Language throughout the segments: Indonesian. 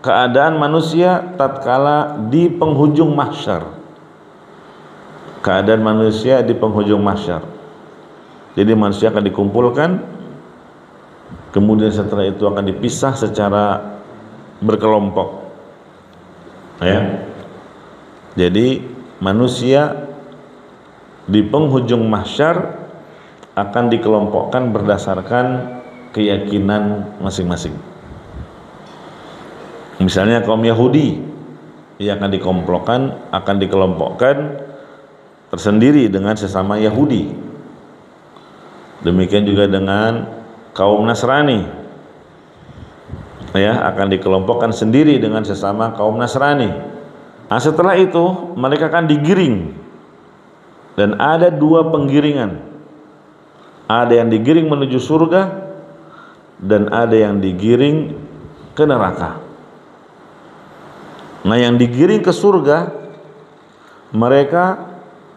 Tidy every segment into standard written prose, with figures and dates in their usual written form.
keadaan manusia tatkala di penghujung mahsyar. Keadaan manusia di penghujung mahsyar. Jadi manusia akan dikumpulkan, kemudian setelah itu akan dipisah secara berkelompok. Ya. Jadi manusia di penghujung mahsyar akan dikelompokkan berdasarkan keyakinan masing-masing. Misalnya kaum Yahudi yang akan dikelompokkan tersendiri dengan sesama Yahudi. Demikian juga dengan kaum Nasrani, ya, akan dikelompokkan sendiri dengan sesama kaum Nasrani. Nah, setelah itu mereka akan digiring, dan ada dua penggiringan. Ada yang digiring menuju surga dan ada yang digiring ke neraka. Nah, yang digiring ke surga, mereka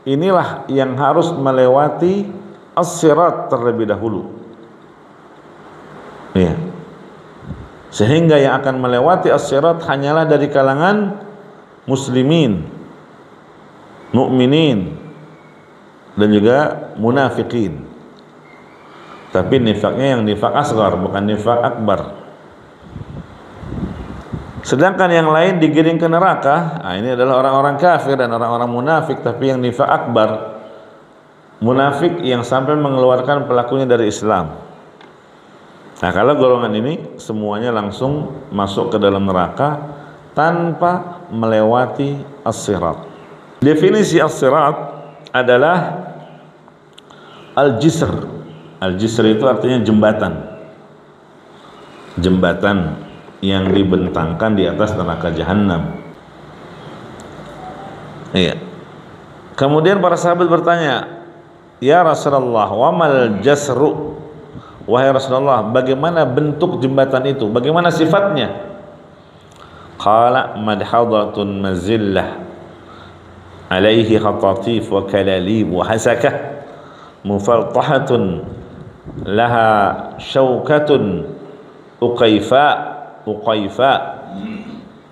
inilah yang harus melewati as-sirat terlebih dahulu. Ya. Sehingga yang akan melewati as-sirat hanyalah dari kalangan muslimin, mukminin, dan juga munafikin. Tapi nifaknya yang nifak asghar, bukan nifak akbar. Sedangkan yang lain digiring ke neraka. Nah, ini adalah orang-orang kafir dan orang-orang munafik. Tapi yang nifak akbar, munafik yang sampai mengeluarkan pelakunya dari Islam. Nah, kalau golongan ini semuanya langsung masuk ke dalam neraka tanpa melewati as-sirat. Definisi as-sirat adalah al-jisr. Al-jisr itu artinya jembatan. Jembatan yang dibentangkan di atas neraka jahanam. Iya. Kemudian para sahabat bertanya, "Ya Rasulullah, wa mal jasru?" Wahai Rasulullah, bagaimana bentuk jembatan itu? Bagaimana sifatnya? Qala madhadatun mazillah alaihi khatatif wa kalalib wa hasakah mufaltahatun laha syaukatun uqaifa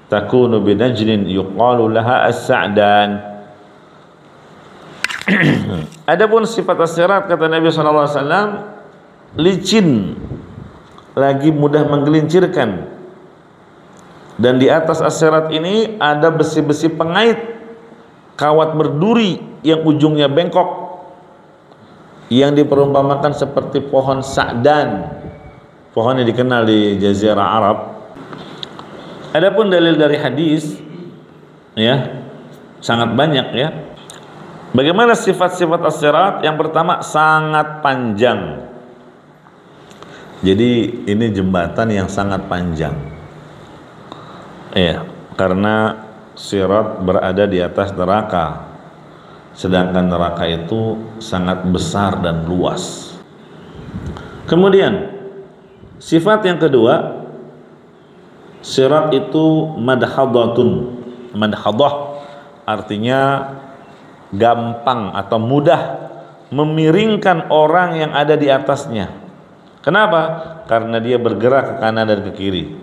takunu binajrin yuqalu laha as-sa'dan. Adapun sifat as-sirat, kata Nabi sallallahu alaihi wasallam, licin, lagi mudah menggelincirkan. Dan di atas as-sirat ini ada besi-besi pengait, kawat berduri yang ujungnya bengkok, yang diperumpamakan seperti pohon sa'dan, pohon yang dikenal di Jazirah Arab. Adapun dalil dari hadis, ya, sangat banyak, ya. Bagaimana sifat-sifat as-sirat? Yang pertama, sangat panjang. Jadi ini jembatan yang sangat panjang, ya, karena sirat berada di atas neraka, sedangkan neraka itu sangat besar dan luas. Kemudian sifat yang kedua, sirat itu madhadatun. Madhadah artinya gampang atau mudah memiringkan orang yang ada di atasnya. Kenapa? Karena dia bergerak ke kanan dan ke kiri.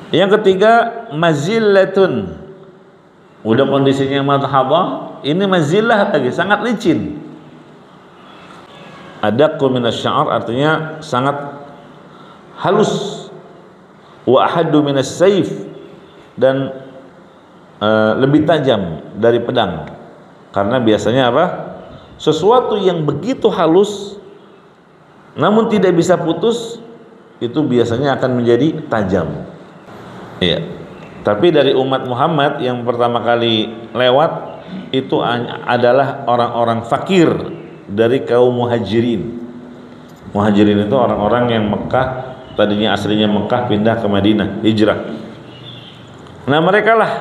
Yang ketiga, mazillatun. Udah kondisinya madhadah, ini mazillah lagi, sangat licin. Adaqqu minasy-sya'r artinya sangat halus. Wa ahaddu minas sayf, dan lebih tajam dari pedang. Karena biasanya apa? Sesuatu yang begitu halus namun tidak bisa putus, itu biasanya akan menjadi tajam. Iya. Tapi dari umat Muhammad yang pertama kali lewat itu adalah orang-orang fakir dari kaum muhajirin. Muhajirin itu orang-orang yang Mekah, tadinya aslinya Mekah pindah ke Madinah, hijrah. Nah, mereka lah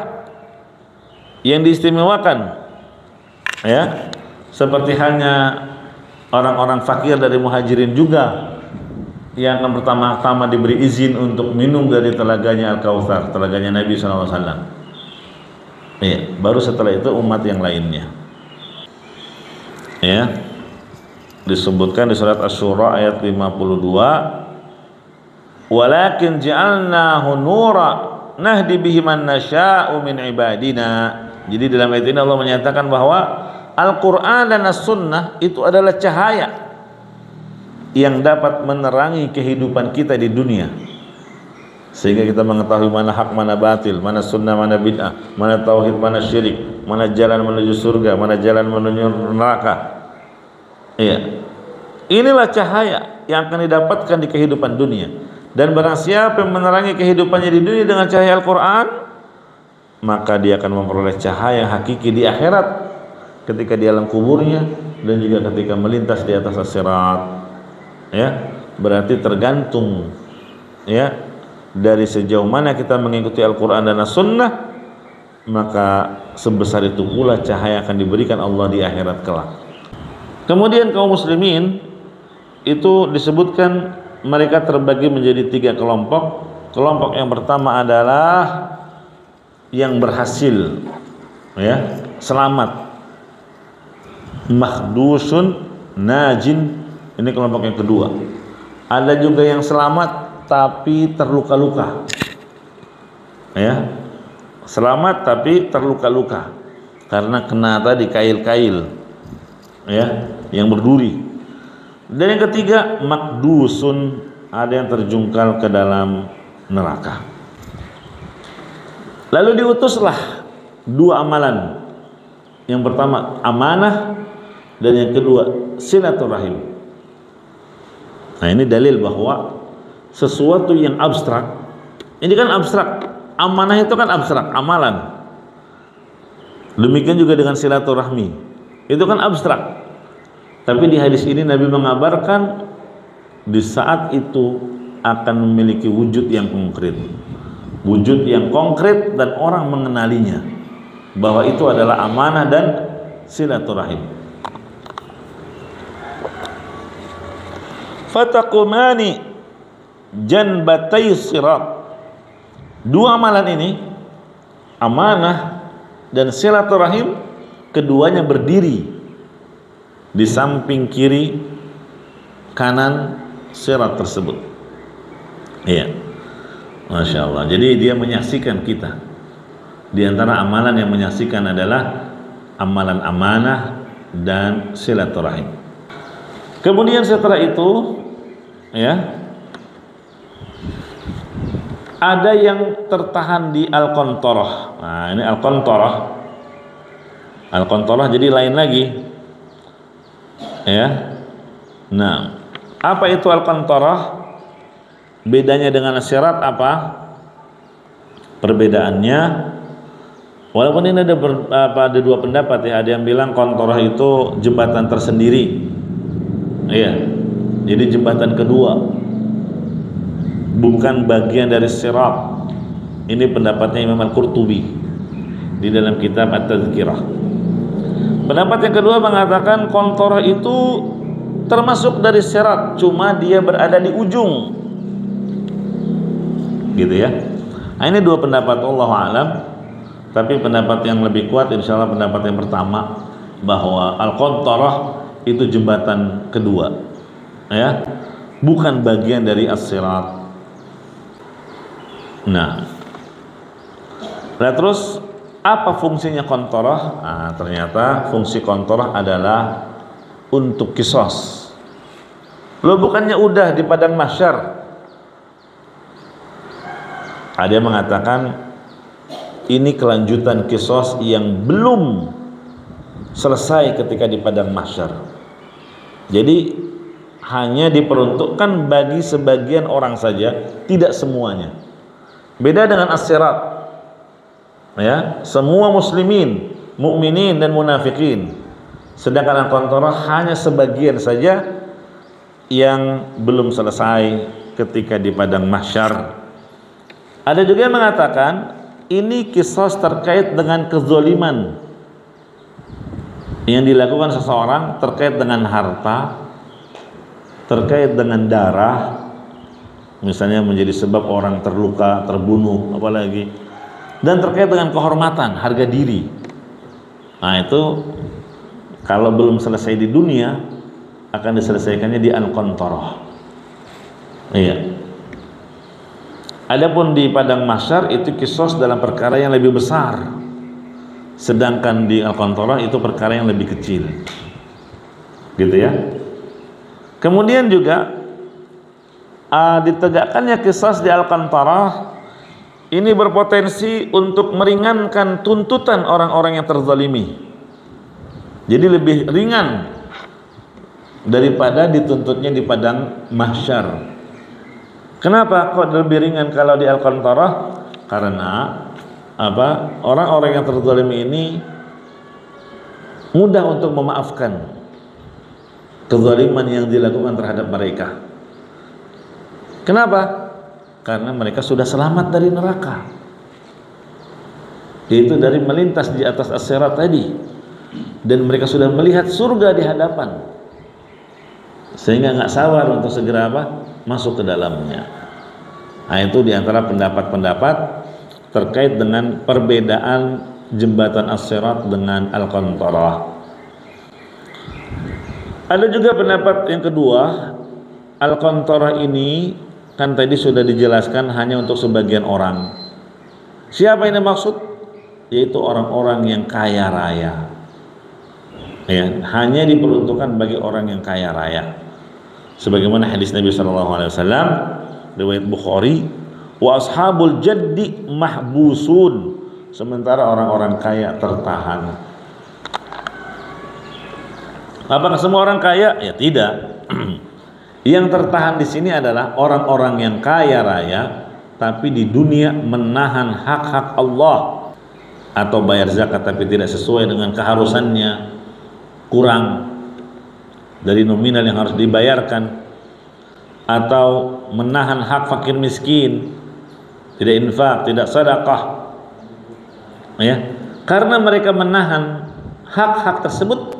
yang diistimewakan, ya, seperti halnya orang-orang fakir dari muhajirin juga yang pertama-tama diberi izin untuk minum dari telaganya Al-Kautsar, telaganya Nabi SAW. Ya, baru setelah itu umat yang lainnya. Ya, disebutkan di surat Asy-Syura ayat 52, walakin ja'alnahu nura nahdi bihi man nasya'u min ibadina. Jadi dalam ayat ini Allah menyatakan bahwa Al-Quran dan As-Sunnah itu adalah cahaya yang dapat menerangi kehidupan kita di dunia, sehingga kita mengetahui mana hak, mana batil, mana sunnah, mana bid'ah, mana tauhid, mana syirik, mana jalan menuju surga, mana jalan menuju neraka. Iya, inilah cahaya yang akan didapatkan di kehidupan dunia. Dan barang siapa yang menerangi kehidupannya di dunia dengan cahaya Al-Quran, maka dia akan memperoleh cahaya hakiki di akhirat ketika di alam kuburnya dan juga ketika melintas di atas as-sirat. Ya, berarti tergantung ya dari sejauh mana kita mengikuti Al-Quran dan As-Sunnah, maka sebesar itu pula cahaya akan diberikan Allah di akhirat kelak. Kemudian kaum muslimin itu disebutkan mereka terbagi menjadi 3 kelompok. Kelompok yang pertama adalah yang berhasil, ya, selamat, makhdusun najin. Ini kelompok yang kedua. Ada juga yang selamat tapi terluka-luka, ya, selamat tapi terluka-luka karena kena tadi kail-kail, ya, yang berduri. Dan yang ketiga makdusun, ada yang terjungkal ke dalam neraka. Lalu diutuslah 2 amalan. Yang pertama amanah dan yang kedua silaturahim. Nah, ini dalil bahwa sesuatu yang abstrak, ini kan abstrak, amanah itu kan abstrak, amalan. Demikian juga dengan silaturahmi, itu kan abstrak. Tapi di hadis ini Nabi mengabarkan di saat itu akan memiliki wujud yang konkret, wujud yang konkret dan orang mengenalinya bahwa itu adalah amanah dan silaturahim. Fataqumani janbatai sirat. 2 amalan ini, amanah dan silaturahim, keduanya berdiri di samping kiri kanan sirat tersebut. Iya, Masya Allah. Jadi dia menyaksikan kita. Di antara amalan yang menyaksikan adalah amalan amanah dan silaturahim. Kemudian setelah itu, ya, ada yang tertahan di al-qantarah. Nah, ini al-qantarah. Al-qantarah jadi lain lagi, ya. Nah, apa itu al-qantarah? Bedanya dengan as-sirat apa? Perbedaannya, walaupun ini ada 2 pendapat, ya. Ada yang bilang qantarah itu jembatan tersendiri. Iya, jadi jembatan kedua, bukan bagian dari sirat. Ini pendapatnya Imam Al-Qurtubi di dalam kitab At-Tazkirah. Pendapat yang kedua mengatakan qantarah itu termasuk dari sirat, cuma dia berada di ujung, gitu ya. Nah, ini 2 pendapat, Allahu a'lam. Tapi pendapat yang lebih kuat insyaallah pendapat yang pertama, bahwa al-qantarah itu jembatan kedua, ya, bukan bagian dari as-sirat. Nah, terus apa fungsinya qantarah? Nah, ternyata fungsi qantarah adalah untuk qisas. Loh, bukannya udah di padang mahsyar? Ada yang mengatakan ini kelanjutan qisas yang belum selesai ketika di padang mahsyar. Jadi hanya diperuntukkan bagi sebagian orang saja, tidak semuanya. Beda dengan as-sirat, ya, semua muslimin, mukminin dan munafikin. Sedangkan al-qantarah hanya sebagian saja yang belum selesai ketika di padang mahsyar. Ada juga yang mengatakan ini qisas terkait dengan kezaliman yang dilakukan seseorang terkait dengan harta, terkait dengan darah, misalnya menjadi sebab orang terluka, terbunuh, apalagi, dan terkait dengan kehormatan, harga diri. Nah, itu kalau belum selesai di dunia akan diselesaikannya di al-qantarah. Iya. Adapun di padang mahsyar itu kisos dalam perkara yang lebih besar, sedangkan di Al-Qantarah itu perkara yang lebih kecil, gitu ya. Kemudian juga ditegakkannya kisos di Al-Qantarah ini berpotensi untuk meringankan tuntutan orang-orang yang terzalimi. Jadi lebih ringan daripada dituntutnya di padang mahsyar. Kenapa kok lebih ringan kalau di Al-Qantarah? Karena orang-orang yang terzalimi ini mudah untuk memaafkan kezaliman yang dilakukan terhadap mereka. Kenapa? Karena mereka sudah selamat dari neraka, yaitu dari melintas di atas as-sirat tadi, dan mereka sudah melihat surga di hadapan, sehingga nggak sabar untuk segera masuk ke dalamnya. Nah, itu diantara pendapat-pendapat terkait dengan perbedaan jembatan as-sirat dengan Al-Qantarah. Ada juga pendapat yang kedua, Al-Qantarah ini kan tadi sudah dijelaskan hanya untuk sebagian orang. Siapa yang dimaksud? Yaitu orang-orang yang kaya raya. Ya, hanya diperuntukkan bagi orang yang kaya raya. Sebagaimana hadis Nabi SAW riwayat Bukhari, wa ashabul jaddi mahbusun, sementara orang-orang kaya tertahan. Apakah semua orang kaya? Ya tidak. Yang tertahan di sini adalah orang-orang yang kaya raya tapi di dunia menahan hak-hak Allah, atau bayar zakat tapi tidak sesuai dengan keharusannya, kurang dari nominal yang harus dibayarkan, atau menahan hak fakir miskin, tidak infak, tidak sedekah, ya. Karena mereka menahan hak-hak tersebut,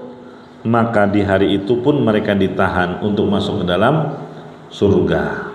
maka di hari itu pun mereka ditahan untuk masuk ke dalam surga.